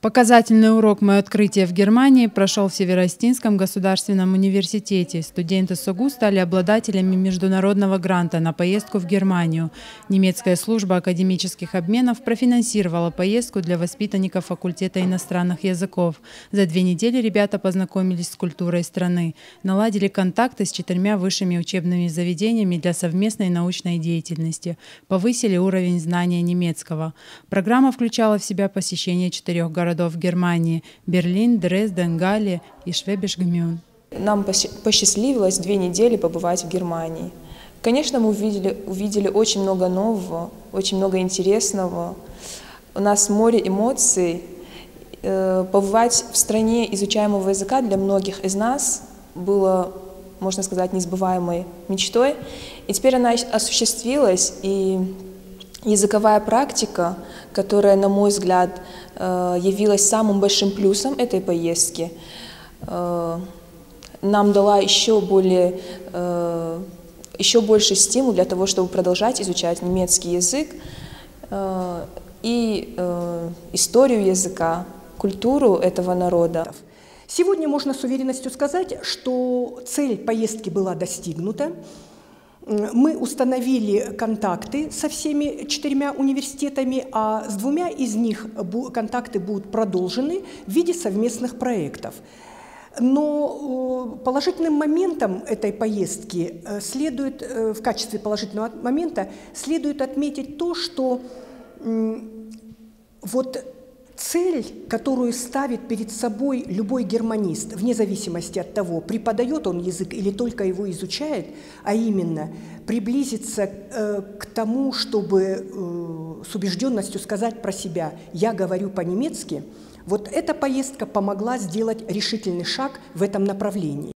Показательный урок «Мое открытие в Германии» прошел в Северо-Остинском государственном университете. Студенты СОГУ стали обладателями международного гранта на поездку в Германию. Немецкая служба академических обменов профинансировала поездку для воспитанников факультета иностранных языков. За 2 недели ребята познакомились с культурой страны, наладили контакты с 4 высшими учебными заведениями для совместной научной деятельности, повысили уровень знания немецкого. Программа включала в себя посещение 4 городов Германии – Берлин, Дрезден, Галле и Швäbisch Gmünd. Нам посчастливилось 2 недели побывать в Германии. Конечно, мы увидели очень много нового, очень много интересного. У нас море эмоций. Побывать в стране изучаемого языка для многих из нас было, можно сказать, несбываемой мечтой. И теперь она осуществилась, и языковая практика, которая, на мой взгляд, явилась самым большим плюсом этой поездки, нам дала еще больше стимул для того, чтобы продолжать изучать немецкий язык и историю языка, культуру этого народа. Сегодня можно с уверенностью сказать, что цель поездки была достигнута. Мы установили контакты со всеми 4 университетами, а с 2 из них контакты будут продолжены в виде совместных проектов. Но положительным моментом этой поездки в качестве положительного момента следует отметить то, что цель, которую ставит перед собой любой германист, вне зависимости от того, преподает он язык или только его изучает, а именно приблизиться к тому, чтобы с убежденностью сказать про себя «я говорю по-немецки», вот эта поездка помогла сделать решительный шаг в этом направлении.